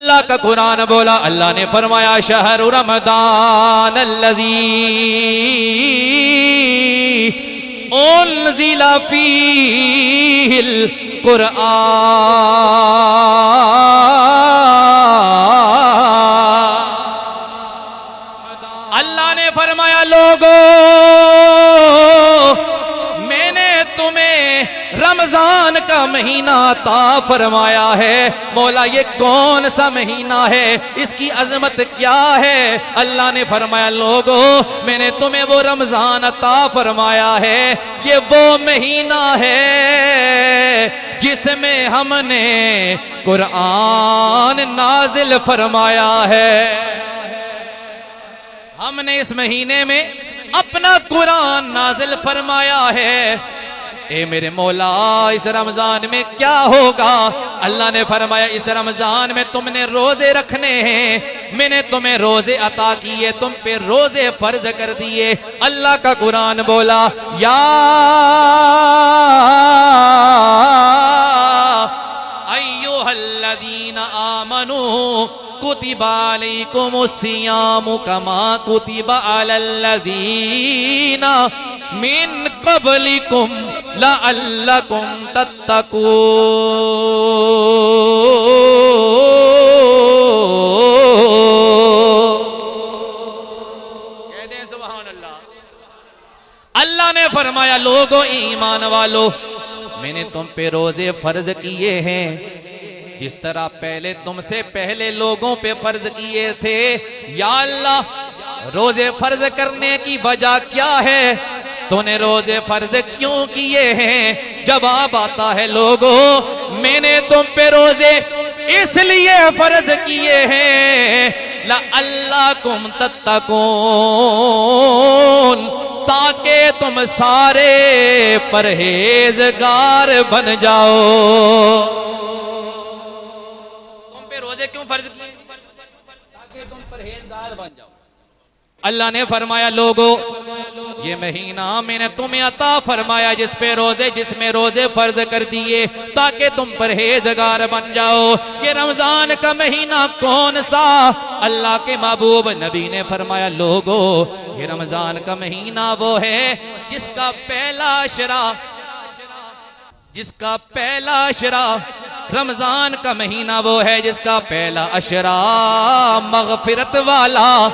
अल्लाह का कुरान बोला, अल्लाह ने फरमाया शहरु रमदान अल्लज़ी उन्ज़िला फ़ीहिल कुरआन। अल्लाह ने फरमाया लोगो मैंने तुम्हें रमजान का महीना अता फरमाया है। मौला ये कौन सा महीना है, इसकी अजमत क्या है? अल्लाह ने फरमाया लोगो मैंने तुम्हें वो रमजान अता फरमाया है, ये वो महीना है जिसमें हमने कुरान नाजिल फरमाया है। हमने इस महीने में अपना कुरान नाजिल फरमाया है। ए मेरे मौला इस रमजान में क्या होगा? अल्लाह ने फरमाया इस रमजान में तुमने रोजे रखने हैं, मैंने तुम्हें रोजे अता किए, तुम पे रोजे फर्ज कर दिए। अल्लाह का कुरान बोला या अय्युहल्लज़ीना आमनू कुतिबा अलैकुमुस्सियामु कमा कुतिबा अलल्लज़ीना मिन क़ब्लिकुम लअल्लकुम तत्तकून। कह दें सुभान अल्लाह। अल्लाह ने फरमाया लोगो ईमान वालो मैंने तुम पे रोजे फर्ज किए हैं जिस तरह पहले तुमसे पहले लोगों पे फर्ज किए थे। या अल्लाह रोजे फर्ज करने की वजह क्या है, तूने रोजे फर्ज क्यों किए हैं? जवाब आता है लोगो मैंने तुम पे रोजे इसलिए फर्ज किए हैं लअल्लकुम तत्तकून, ताकि तुम सारे परहेजगार बन जाओ। तुम पे रोजे क्यों फर्ज किए? ताकि तुम परहेजगार बन जाओ। अल्लाह ने फरमाया लोगो ये महीना मैंने तुम्हें अता फरमाया जिसमें रोजे फर्ज कर दिए ताकि तुम परहेजगार बन जाओ। ये रमजान का महीना कौन सा? अल्लाह के महबूब नबी ने फरमाया लोगो ये रमजान का महीना वो है जिसका पहला अशरा रमजान का महीना वो है जिसका पहला अशरा मगफिरत वाला,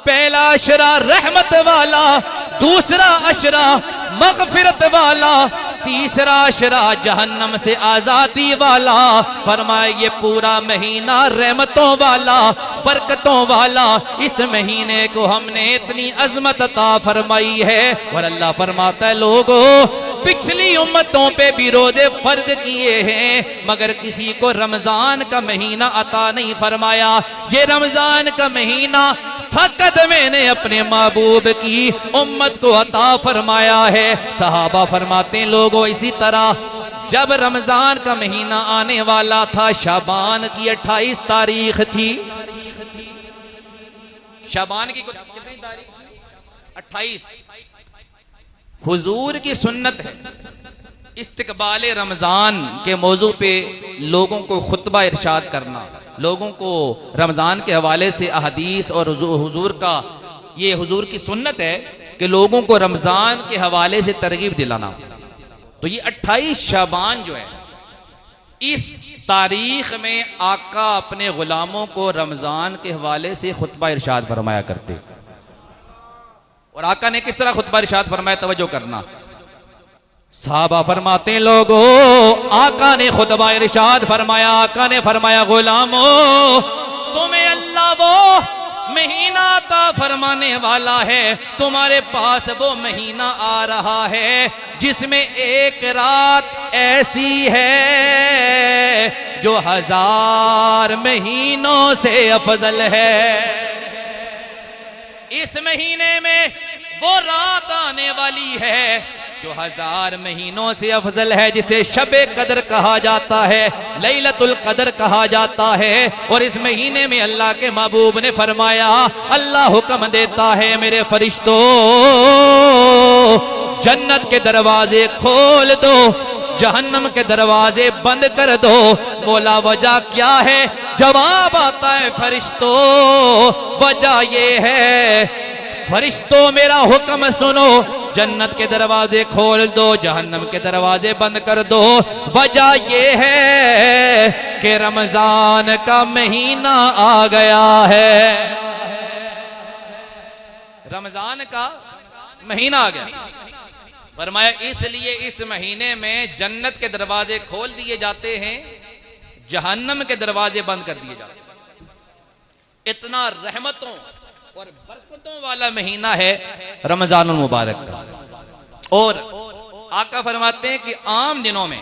पहला अशरा रहमत वाला, दूसरा अशरा मगफिरत वाला, तीसरा अशरा जहन्नम से आजादी वाला। फरमाया ये पूरा महीना रहमतों वाला, बरकतों वाला। इस महीने को हमने इतनी अजमत अता फरमाई है। और अल्लाह फरमाता है लोगो पिछली उम्मतों पे भी रोजे फर्ज किए हैं मगर किसी को रमजान का महीना अता नहीं फरमाया। ये रमजान का महीना फकत मैंने अपने महबूब की उम्मत को अता फरमाया है। सहाबा फरमाते हैं लोगों इसी तरह जब रमजान का महीना आने वाला था, शाबान की 28 तारीख थी। शाबान की कितनी तारीख? 28। हुजूर की सुन्नत है इस्तकबाल रमजान के मौजू पे लोगों को खुतबा इरशाद करना, लोगों को रमजान के हवाले से अहदीस और हुजूर की सुन्नत है कि लोगों को रमजान के हवाले से तरगीब दिलाना। तो ये 28 शाबान जो है इस तारीख में आका अपने गुलामों को रमजान के हवाले से खुतबा इरशाद फरमाया करते। और आका ने किस तरह खुतबा इरशाद फरमाया, तवज्जो करना। साहबा फरमाते हैं लोगो आका ने खुतबा इरशाद फरमाया, आका ने फरमाया गुलामों तुम्हें अल्लाह वो महीना अता फरमाने वाला है, तुम्हारे पास वो महीना आ रहा है जिसमें एक रात ऐसी है जो 1000 महीनों से अफजल है। इस महीने में वो रात आने वाली है जो 1000 महीनों से अफजल है, जिसे शबे कदर कहा जाता है, लैलतुल कदर कहा जाता है। और इस महीने में अल्लाह के महबूब ने फरमाया, अल्लाह हुक्म देता है मेरे फरिश्तों जन्नत के दरवाजे खोल दो, जहन्नम के दरवाजे बंद कर दो। मौला वजह क्या है? जवाब आता है फरिश्तों, वजह ये है, फरिश्तों मेरा हुक्म सुनो, जन्नत के दरवाजे खोल दो, जहन्नम के दरवाजे बंद कर दो। वजह ये है कि रमजान का महीना आ गया है, रमजान का महीना आ गया। फरमाया इसलिए इस महीने में जन्नत के दरवाजे खोल दिए जाते हैं, जहन्नम के दरवाजे बंद कर दिए जाते हैं। इतना रहमतों और बरकतों वाला महीना है रमजानुल मुबारक का। और आका फरमाते हैं कि आम दिनों में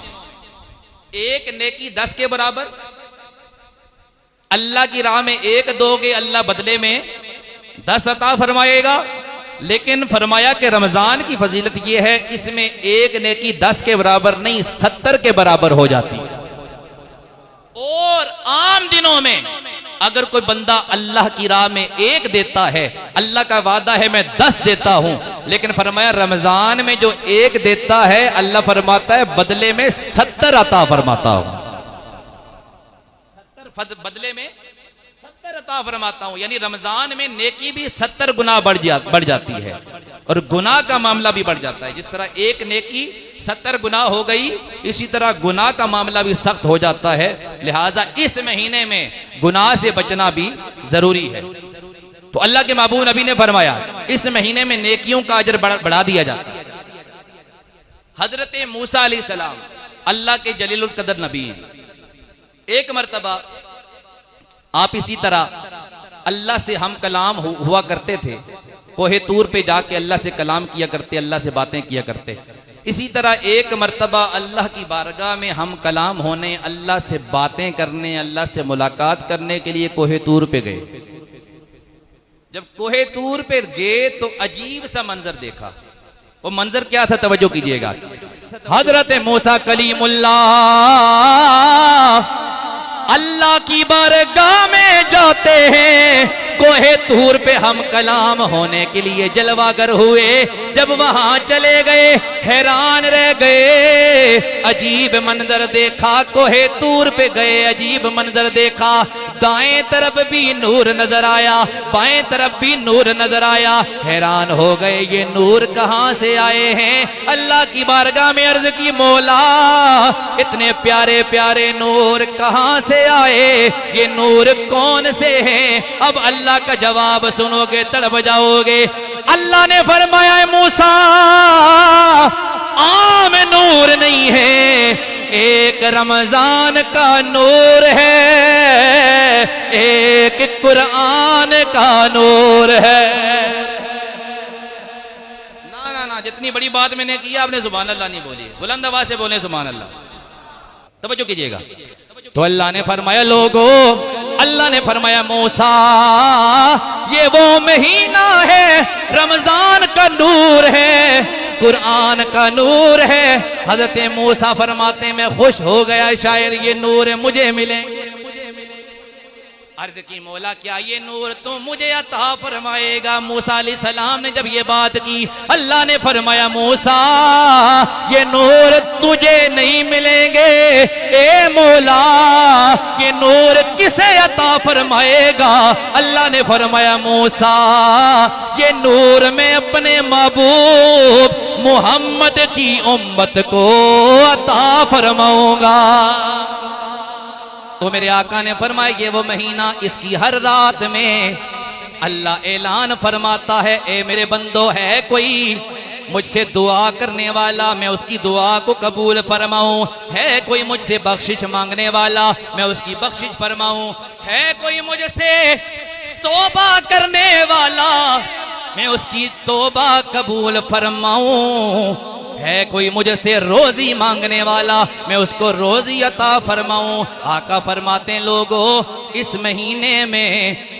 एक नेकी 10 के बराबर, अल्लाह की राह में एक दोगे अल्लाह बदले में 10 अता फरमाएगा। लेकिन फरमाया कि रमजान की फजीलत यह है, इसमें एक नेकी 10 के बराबर नहीं 70 के बराबर हो जाती है। और आम दिनों में अगर कोई बंदा अल्लाह की राह में एक देता है, अल्लाह का वादा है मैं 10 देता हूं, लेकिन फरमाया रमजान में जो एक देता है अल्लाह फरमाता है बदले में 70 अता फरमाता हूं, 70 बदले में 70 अता फरमाता हूं। यानी रमजान में नेकी भी 70 गुना बढ़ जाती है और गुनाह का मामला भी बढ़ जाता है। जिस तरह एक नेकी 70 गुना हो गई, इसी तरह गुनाह का मामला भी सख्त हो जाता है। लिहाजा इस महीने में गुनाह से बचना भी जरूरी है। तो अल्लाह के महबूब नबी ने फरमाया इस महीने में नेकियों का अजर बढ़ा दिया जाता है। हजरत मूसा अलैहिस्सलाम अल्लाह के जलीलुल कदर नबी, एक मर्तबा आप इसी तरह अल्लाह से हम कलाम हुआ करते थे, कोहे तूर पे जाके अल्लाह से कलाम किया करते, अल्लाह से बातें किया करते। इसी तरह एक मर्तबा अल्लाह की बारगाह में हम कलाम होने, अल्लाह से बातें करने, अल्लाह से मुलाकात करने के लिए कोहे तूर पे गए। जब कोहे तूर पे गए तो अजीब सा मंजर देखा। वो मंजर क्या था? तवज्जो कीजिएगा। हजरत मूसा कलीमुल्लाह अल्लाह की बारगाह में जाते हैं, कोहे तूर पे हम कलाम होने के लिए जलवागर हुए। जब वहां चले गए हैरान रह गए, अजीब मंजर देखा। कोहे तूर पे गए, अजीब मंजर देखा। दाएं तरफ भी नूर नजर आया, बाएं तरफ भी नूर नजर आया। हैरान हो गए ये नूर कहां से आए हैं। अल्लाह की बारगाह में अर्ज की, मौला इतने प्यारे प्यारे नूर कहां से आए, ये नूर कौन से हैं? अब अल्लाह का जवाब सुनोगे तड़प जाओगे। अल्लाह ने फरमाया मूसा आम नूर नहीं है, एक रमजान का नूर है, एक कुरान का नूर है। ना ना ना, जितनी बड़ी बात मैंने की आपने सुभान अल्लाह नहीं बोली, बुलंद आवाज से बोले सुभान अल्लाह। तवज्जो कीजिएगा। तो अल्लाह ने फरमाया लोगो, अल्लाह ने फरमाया मूसा ये वो महीना है, रमजान का नूर है, कुरान का नूर है। हजरत मूसा फरमाते मैं खुश हो गया, शायद ये नूर मुझे मिले। अर्ज की मौला क्या ये नूर तो मुझे अता फरमाएगा? मूसा अलैहिस्सलाम ने जब ये बात की, अल्लाह ने फरमाया मूसा ये नूर तुझे नहीं मिलेंगे, ए मौला ये नूर किसे अता फरमाएगा? अल्लाह ने फरमाया मूसा ये नूर मैं अपने महबूब मोहम्मद की उम्मत को अता फरमाऊंगा। तो मेरे आका ने फरमाया ये वो महीना, इसकी हर रात में अल्लाह ऐलान फरमाता है ए मेरे बंदो, है कोई मुझसे दुआ करने वाला मैं उसकी दुआ को कबूल फरमाऊं? है कोई मुझसे बख्शिश मांगने वाला मैं उसकी बख्शिश फरमाऊं? है कोई मुझसे तौबा करने वाला मैं उसकी तौबा कबूल फरमाऊं? है कोई मुझसे रोजी मांगने वाला मैं उसको रोजी अता फरमाऊं? आका फरमाते हैं लोगों इस महीने में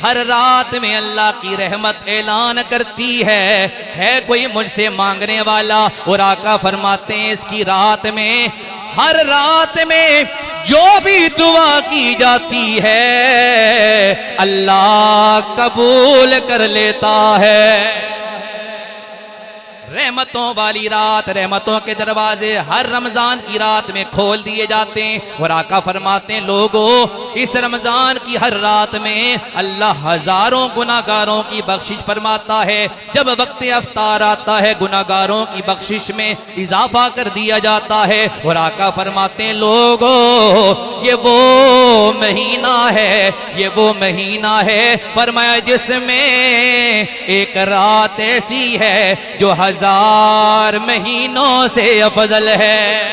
हर रात में अल्लाह की रहमत ऐलान करती है कोई मुझसे मांगने वाला? और आका फरमाते हैं इसकी रात में, हर रात में जो भी दुआ की जाती है अल्लाह कबूल कर लेता है। रहमतों वाली रात, रहमतों के दरवाजे हर रमजान की रात में खोल दिए जाते हैं। और आका फरमाते हैं लोगों, इस रमजान की हर रात में अल्लाह हजारों गुनाहगारों की बख्शिश फरमाता है। जब वक्त अफ्तार आता है गुनाहगारों की बख्शिश में इजाफा कर दिया जाता है। और आका फरमाते हैं लोगों, ये वो महीना है, ये वो महीना है फरमाया जिसमें एक रात ऐसी है जो 1000 महीनों से अफजल है।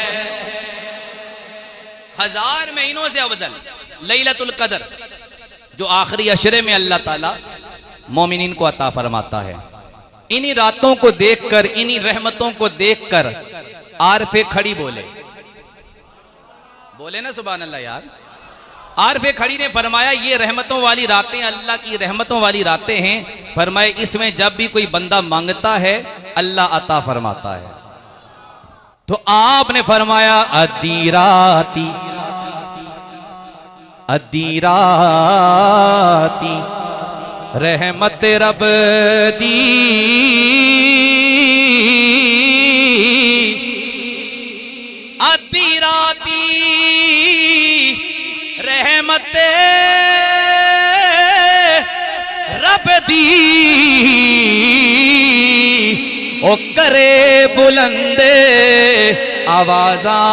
1000 महीनों से अफजल लैलतुल कदर, जो आखिरी अशरे में अल्लाह ताला मोमिनीन को अता फरमाता है। इन्हीं रातों को देखकर, इन्हीं रहमतों को देखकर आरफे खड़ी बोले ना सुभान अल्लाह यार। आरफे खड़ी ने फरमाया ये रहमतों वाली रातें अल्लाह की रहमतों वाली रातें हैं। फरमाए इसमें जब भी कोई बंदा मांगता है अल्लाह अता फरमाता है। तो आपने फरमाया अद्दी राती रहमत रब दी, अद्दी राती रहमत रब दी, ओ करे बुलंदे आवाज़ां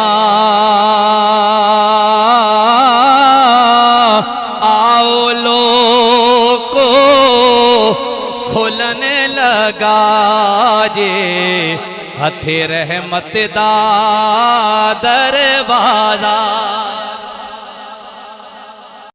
आओ लोगो खुलने लगा जे हथे रहमत दा दरवाज़ा।